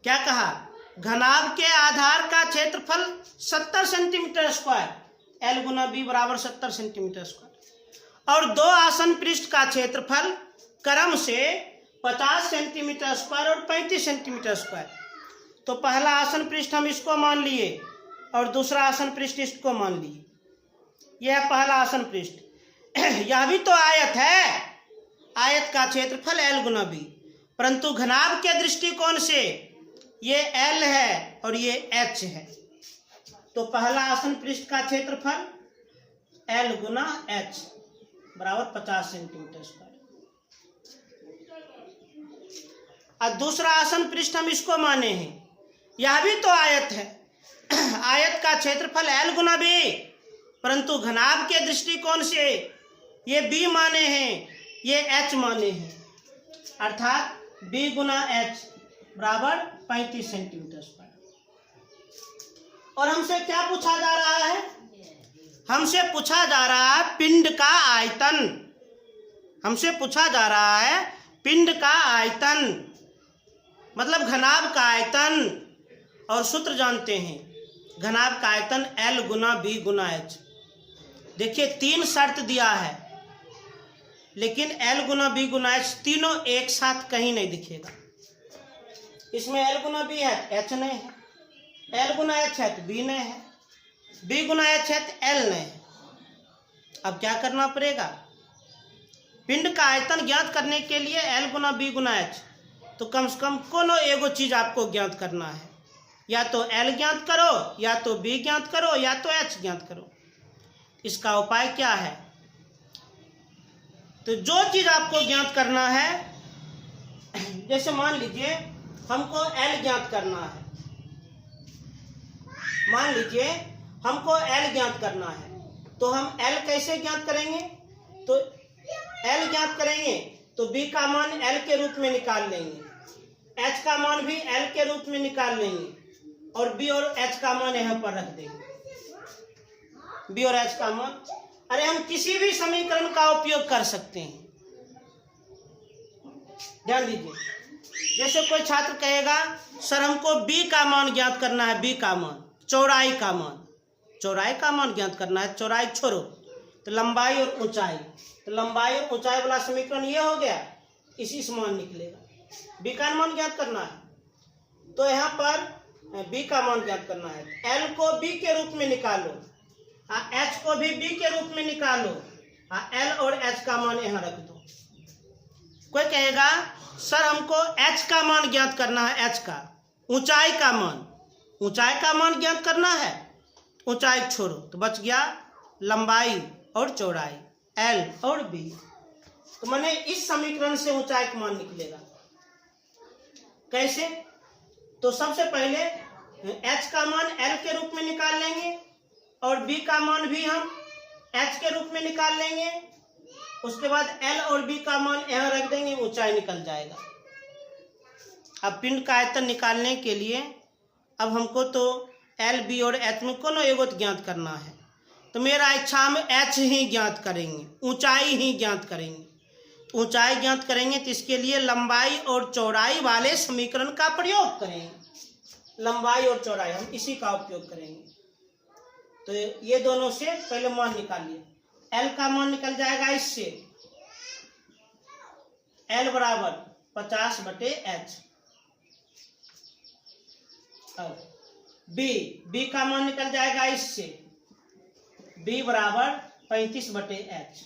क्या कहा? घनाभ के आधार का क्षेत्रफल 70 सेंटीमीटर स्क्वायर, L गुना B बराबर 70 सेंटीमीटर स्क्वायर, और दो आसन पृष्ठ का क्षेत्रफल क्रम से 50 सेंटीमीटर स्क्वायर और 35 सेंटीमीटर स्क्वायर। तो पहला आसन पृष्ठ हम इसको मान लिए और दूसरा आसन पृष्ठ इसको मान लिए। यह है पहला आसन पृष्ठ। यह भी तो आयत है, आयत का क्षेत्रफल L गुना B, परंतु घनाभ के दृष्टिकोण से ये L है और ये H है। तो पहला आसन पृष्ठ का क्षेत्रफल L गुना H बराबर 50 सेंटीमीटर स्क्वायर, और दूसरा आसन पृष्ठ हम इसको माने हैं, यह भी तो आयत है। आयत का क्षेत्रफल L गुना B, परंतु घनाभ के दृष्टिकोण से ये B माने हैं, ये H माने हैं, अर्थात B गुना H बराबर 35 सेंटीमीटर स्क्वायर। और हमसे क्या पूछा जा रहा है? हमसे पूछा जा रहा है पिंड का आयतन। हमसे पूछा जा रहा है पिंड का आयतन, मतलब घनाभ का आयतन। और सूत्र जानते हैं, घनाभ का आयतन L गुना B गुना H। देखिए 3 शर्त दिया है, लेकिन L गुना B गुना H तीनों एक साथ कहीं नहीं दिखेगा। इसमें L गुना B है तो H नहीं है, L गुना H है तो B नहीं है, B गुना H है तो L नहीं है। अब क्या करना पड़ेगा? पिंड का आयतन ज्ञात करने के लिए L गुना B गुना H, तो कम से कम कोनो एगो चीज आपको ज्ञात करना है। या तो L ज्ञात करो, या तो B ज्ञात करो, या तो H ज्ञात करो। इसका उपाय क्या है? तो जो चीज आपको ज्ञात करना है, जैसे मान लीजिए हमको L ज्ञात करना है, मान लीजिए हमको L ज्ञात करना है, तो हम L कैसे ज्ञात करेंगे? तो L ज्ञात करेंगे तो B का मान L के रूप में निकाल लेंगे, H का मान भी L के रूप में निकाल लेंगे, और B और H का मान यहाँ पर रख देंगे। B और H का मान, अरे हम किसी भी समीकरण का उपयोग कर सकते हैं। ध्यान दीजिए, जैसे कोई छात्र कहेगा सर हमको B का मान ज्ञात करना है, B का मान, चौड़ाई का मान, चौड़ाई का मान ज्ञात करना है, चौड़ाई छोड़ो, तो लंबाई और ऊंचाई, तो लंबाई और ऊंचाई वाला समीकरण ये हो गया, इसी से मान निकलेगा। B का मान ज्ञात करना है, तो यहाँ पर B का मान ज्ञात करना है, L को B के रूप में निकालो, H को भी B के रूप में निकालो, L और H का मान यहाँ रख दो। कोई कहेगा सर हमको H का मान ज्ञात करना है, H का, ऊंचाई का मान, ऊंचाई का मान ज्ञात करना है, ऊंचाई छोड़ो, तो बच गया लंबाई और चौड़ाई, L और B। तो माने इस समीकरण से ऊंचाई का मान निकलेगा। कैसे? तो सबसे पहले H का मान L के रूप में निकाल लेंगे और B का मान भी हम H के रूप में निकाल लेंगे। उसके बाद L और B का मान यहाँ रख देंगे, ऊंचाई निकल जाएगा। अब पिंड का आयतन निकालने के लिए अब हमको तो L, B और H में कोनो एगो ज्ञात करना है, तो मेरा इच्छा हम H ही ज्ञात करेंगे, ऊंचाई ही ज्ञात करेंगे। तो ऊंचाई ज्ञात करेंगे तो इसके लिए लंबाई और चौड़ाई वाले समीकरण का प्रयोग करेंगे। लंबाई और चौड़ाई हम इसी का उपयोग करेंगे। तो ये दोनों से पहले मान निकालिए। L का मान निकल जाएगा इससे, L बराबर 50/H। B का मान निकल जाएगा इससे, B बराबर 35/H।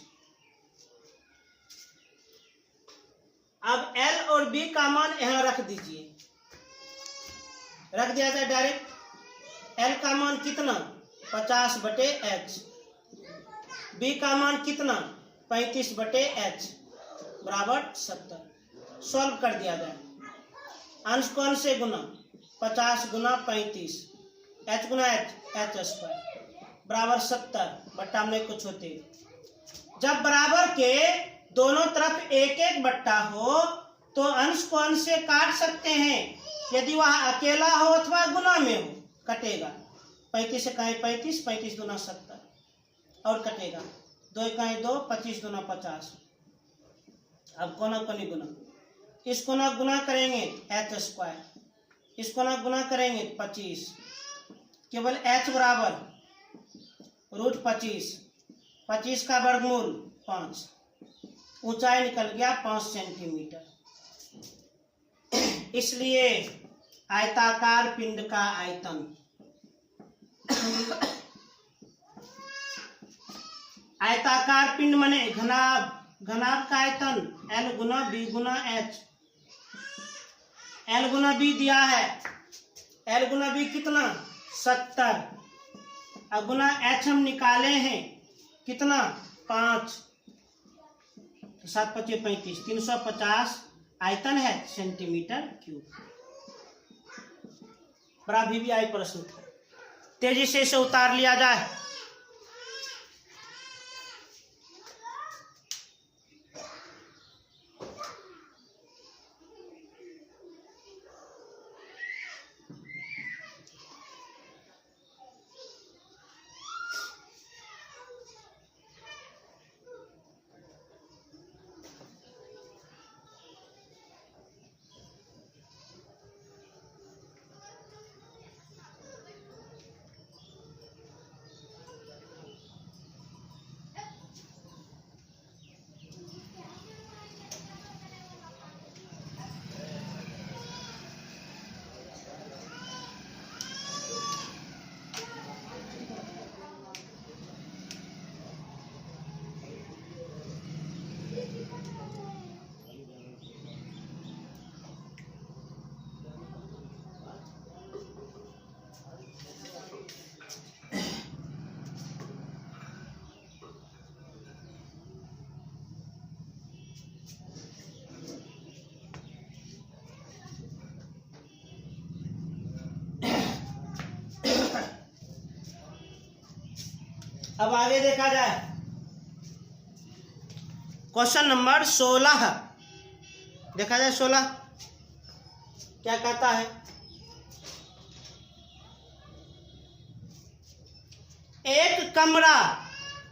अब L और B का मान यहाँ रख दीजिए, रख दिया जाए डायरेक्ट। L का मान कितना 50/h, B का मान कितना 35/h बराबर 70। सॉल्व कर दिया जाए। अंश को अंश से गुना, 50 गुना 35, h गुना h स्क्वायर बराबर 70 बट्टा में कुछ होते। जब बराबर के दोनों तरफ एक एक बट्टा हो तो अंश को अंश से काट सकते हैं। यदि वह अकेला हो अथवा गुना में हो कटेगा। 35 से कहें 35, 35 गुना 70 और कटेगा। 2 कहें 2, 25 गुना 50। अब कोना कोनी गुना, इस कोना गुना करेंगे h स्क्वायर, इस कोना गुना करेंगे 25, केवल h बराबर √25, 25 का वर्गमूल 5, ऊंचाई निकल गया 5 सेंटीमीटर। इसलिए आयताकार पिंड का आयतन आयताकार पिंड माने घनाभ, घनाभ का आयतन L गुना B गुना H। L गुना B दिया है, L गुना B कितना 70, अब गुना H हम निकाले हैं कितना 5, 7 × 5 = 35, 350 आयतन है सेंटीमीटर क्यूब। बड़ा VVI प्रश्न था, तेजी से इसे उतार लिया जाए। अब आगे देखा जाए। क्वेश्चन नंबर 16 देखा जाए। 16 क्या कहता है? एक कमरा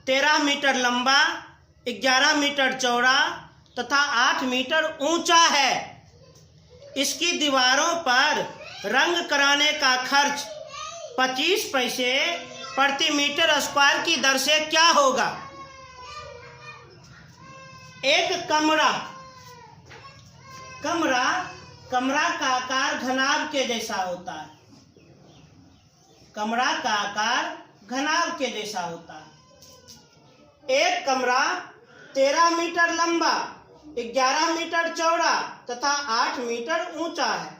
13 मीटर लंबा, 11 मीटर चौड़ा तथा 8 मीटर ऊंचा है। इसकी दीवारों पर रंग कराने का खर्च 25 पैसे प्रति मीटर स्क्वायर की दर से क्या होगा? एक कमरा का आकार घनाभ के जैसा होता है। कमरा का आकार घनाभ के जैसा होता है। एक कमरा 13 मीटर लंबा, 11 मीटर चौड़ा तथा 8 मीटर ऊंचा है।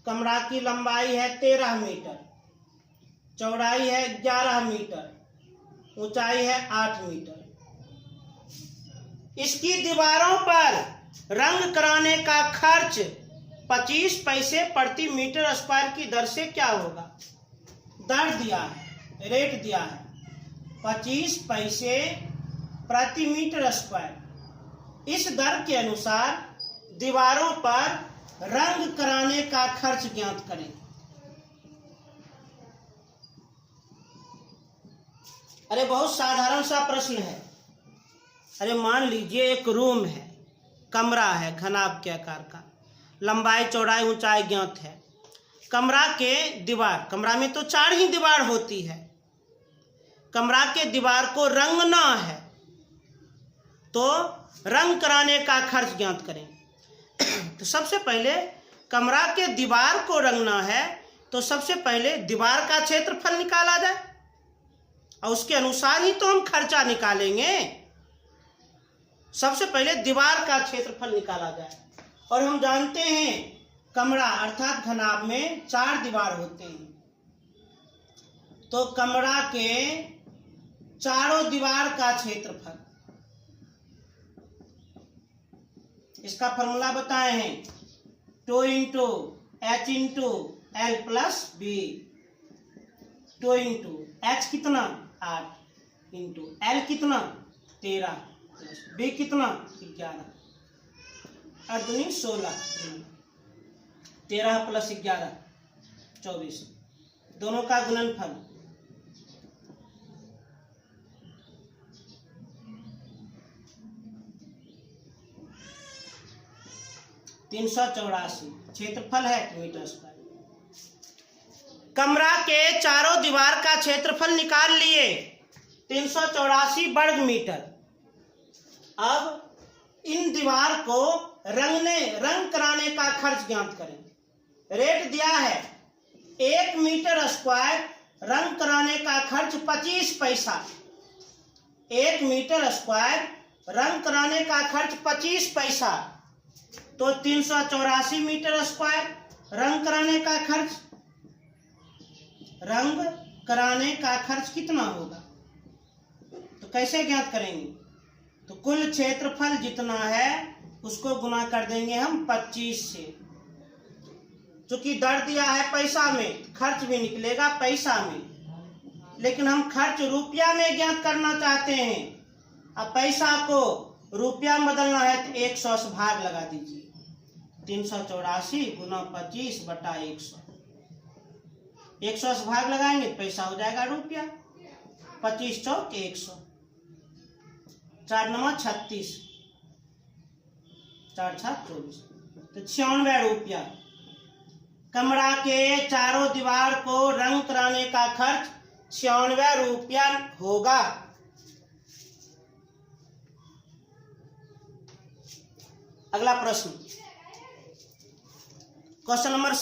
कमरा की लंबाई है 13 मीटर, चौड़ाई है 11 मीटर, ऊंचाई है 8 मीटर। इसकी दीवारों पर रंग कराने का खर्च 25 पैसे प्रति मीटर स्क्वायर की दर से क्या होगा? दर दिया है, रेट दिया है 25 पैसे प्रति मीटर स्क्वायर। इस दर के अनुसार दीवारों पर रंग कराने का खर्च ज्ञात करें। अरे बहुत साधारण सा प्रश्न है। अरे मान लीजिए एक रूम है, कमरा है घनाभ के आकार का, लंबाई चौड़ाई ऊंचाई ज्ञात है। कमरा के दीवार, कमरा में तो 4 ही दीवार होती है। कमरा के दीवार को रंगना है तो रंग कराने का खर्च ज्ञात करें। तो सबसे पहले कमरा के दीवार को रंगना है तो सबसे पहले दीवार का क्षेत्रफल निकाला जाए और उसके अनुसार ही तो हम खर्चा निकालेंगे। सबसे पहले दीवार का क्षेत्रफल निकाला जाए। और हम जानते हैं कमरा अर्थात घनाभ में 4 दीवार होते हैं। तो कमरा के चारों दीवार का क्षेत्रफल, इसका फॉर्मूला बताए हैं 2 into H into L plus B. 2 into H कितना 8 इंटू एल कितना 13 प्लस बी कितना 11 और 2 16 13 प्लस 11 24। दोनों का गुणनफल 384 क्षेत्रफल है मीटर स्क्वायर। कमरा के चारों दीवार का क्षेत्रफल निकाल लिए 384 वर्ग मीटर। अब इन दीवार को रंग कराने का खर्च ज्ञात करें। रेट दिया है 1 मीटर स्क्वायर रंग कराने का खर्च 25 पैसा। 1 मीटर स्क्वायर रंग कराने का खर्च 25 पैसा। तो 384 मीटर स्क्वायर रंग कराने का खर्च कितना होगा, तो कैसे ज्ञात करेंगे? तो कुल क्षेत्रफल जितना है उसको गुना कर देंगे हम 25 से। चूंकि दर दिया है पैसा में, खर्च भी निकलेगा पैसा में, लेकिन हम खर्च रुपया में ज्ञात करना चाहते हैं। अब पैसा को रुपया में बदलना है तो 100 से भाग लगा दीजिए। 384 गुना 25 बटा 100। 100 से भाग लगाएंगे पैसा हो जाएगा रुपया। 25 चौक 100, 4 9 36, 4 6 24, तो 96 रुपया। कमरा के चारों दीवार को रंग कराने का खर्च 96 रुपया होगा। अगला प्रश्न, क्वेश्चन नंबर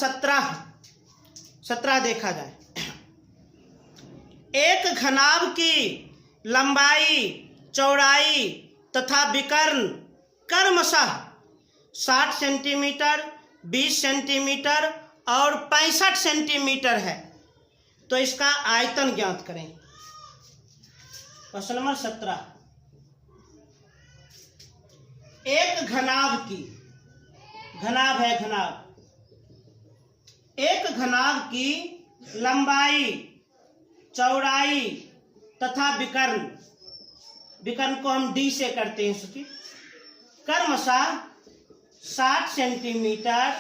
17 देखा जाए। एक घनाभ की लंबाई, चौड़ाई तथा विकर्ण क्रमशः 60 सेंटीमीटर, 20 सेंटीमीटर और 65 सेंटीमीटर है, तो इसका आयतन ज्ञात करें। क्वेश्चन नंबर 17, एक घनाभ की, घनाभ है घनाभ, एक घनाभ की लंबाई, चौड़ाई तथा विकर्ण, विकर्ण को हम डी से करते हैं सूची, क्रमशः 60 सेंटीमीटर,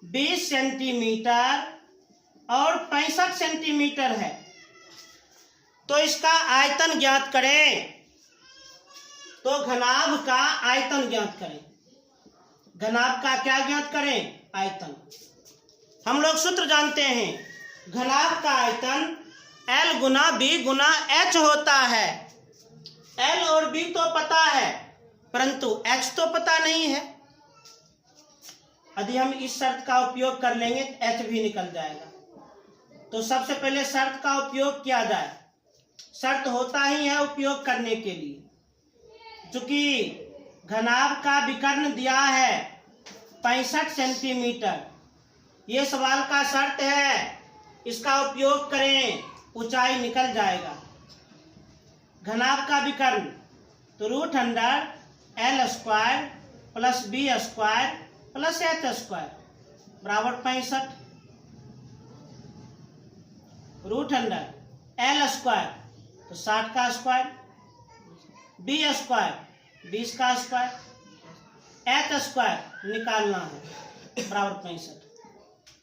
20 सेंटीमीटर और 65 सेंटीमीटर है, तो इसका आयतन ज्ञात करें। तो घनाभ का आयतन ज्ञात करें। घनाभ का क्या ज्ञात करें? आयतन। हम लोग सूत्र जानते हैं, घनाभ का आयतन L गुना B गुना H होता है। L और B तो पता है, परंतु H तो पता नहीं है। यदि हम इस शर्त का उपयोग कर लेंगे तो H भी निकल जाएगा। तो सबसे पहले शर्त का उपयोग किया जाए। शर्त होता ही है उपयोग करने के लिए। चूंकि घनाभ का विकर्ण दिया है 65 सेंटीमीटर, ये सवाल का शर्त है, इसका उपयोग करें, ऊंचाई निकल जाएगा। घनाभ का विकर्ण तो √L square plus B square plus H square बराबर 65। √L स्क्वायर तो 60 का स्क्वायर, B स्क्वायर 20 का स्क्वायर, H स्क्वायर निकालना है बराबर 65।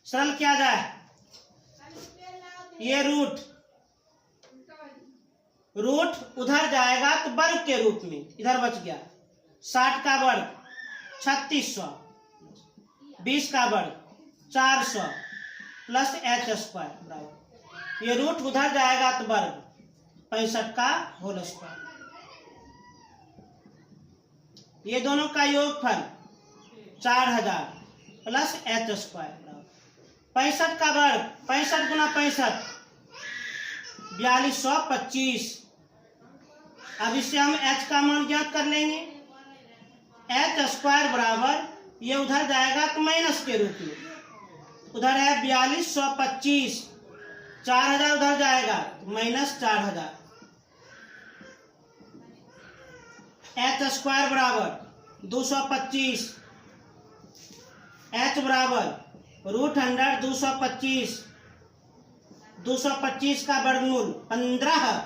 सरल किया जाए, ये रूट उधर जाएगा तो वर्ग के रूप में इधर बच गया। 60 का वर्ग 3600, 20 का वर्ग 400 प्लस H स्क्वायर बराबर, ये रूट उधर जाएगा तो वर्ग 65 का होल स्क्वायर। ये दोनों का योगफल 4000 प्लस H स्क्वायर बराबर 65 का वर्ग, 65 गुना 65 4225। अब इससे हम H का मान ज्ञात कर लेंगे। एच स्क्वायर बराबर, ये उधर जाएगा तो माइनस के रूप में, उधर है 4225, 4000 उधर जाएगा तो माइनस 4000। एच स्क्वायर बराबर 225, एच बराबर √100 225, 225 का वर्गमूल 15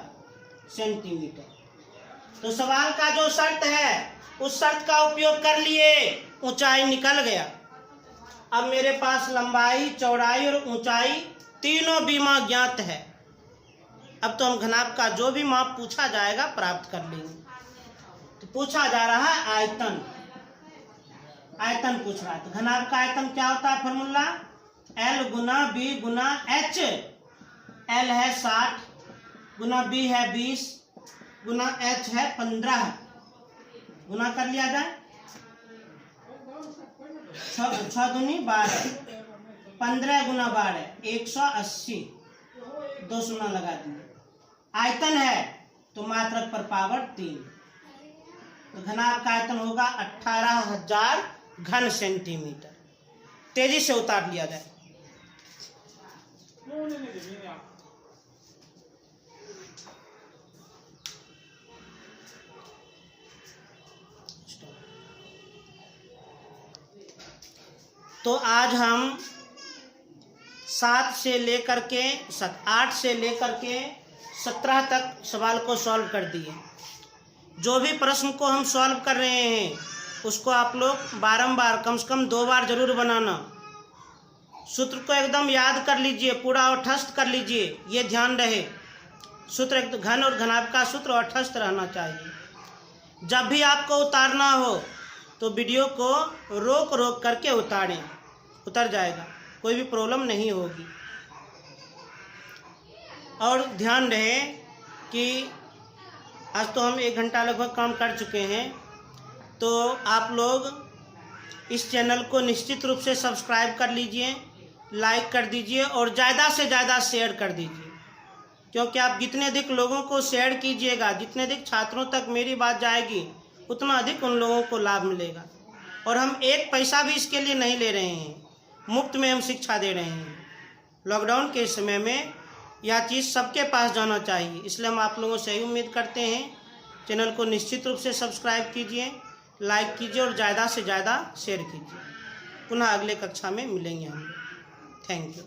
सेंटीमीटर। तो सवाल का जो शर्त है उस शर्त का उपयोग कर लिए, ऊंचाई निकल गया। अब मेरे पास लंबाई, चौड़ाई और ऊंचाई तीनों भी माप ज्ञात है। अब तो हम घनाभ का जो भी माप पूछा जाएगा प्राप्त कर लेंगे। तो पूछा जा रहा है आयतन, आयतन पूछ रहा है। तो घनाभ का आयतन क्या होता है? फॉर्मूला L गुना B गुना H। L है 60 गुना B है 20 गुना H है 15, गुना कर लिया जाए, 6 दूनी 12, 15 गुना 12 180, 2 शून्य लगा दिए। आयतन है तो मात्रक पर पावर 3, तो घनाभ का आयतन होगा 18,000 घन सेंटीमीटर। तेजी से उतार लिया जाए। तो आज हम 8 से लेकर के 17 तक सवाल को सॉल्व कर दिए। जो भी प्रश्न को हम सॉल्व कर रहे हैं उसको आप लोग बारंबार कम से कम 2 बार जरूर बनाना। सूत्र को एकदम याद कर लीजिए, पूरा ओठस्थ कर लीजिए, ये ध्यान रहे। सूत्र घन और घनाभ का सूत्र ओठस्थ रहना चाहिए। जब भी आपको उतारना हो तो वीडियो को रोक रोक करके उतारें, उतर जाएगा, कोई भी प्रॉब्लम नहीं होगी। और ध्यान रहे कि आज तो हम 1 घंटा लगभग काम कर चुके हैं, तो आप लोग इस चैनल को निश्चित रूप से सब्सक्राइब कर लीजिए, लाइक कर दीजिए और ज़्यादा से ज़्यादा शेयर कर दीजिए, क्योंकि आप जितने अधिक लोगों को शेयर कीजिएगा, जितने अधिक छात्रों तक मेरी बात जाएगी, उतना अधिक उन लोगों को लाभ मिलेगा। और हम 1 पैसा भी इसके लिए नहीं ले रहे हैं, मुफ्त में हम शिक्षा दे रहे हैं। लॉकडाउन के समय में यह चीज़ सबके पास जाना चाहिए, इसलिए हम आप लोगों से ही उम्मीद करते हैं। चैनल को निश्चित रूप से सब्सक्राइब कीजिए, लाइक कीजिए और ज़्यादा से ज़्यादा शेयर कीजिए। पुनः अगले कक्षा में मिलेंगे हम। Thank you.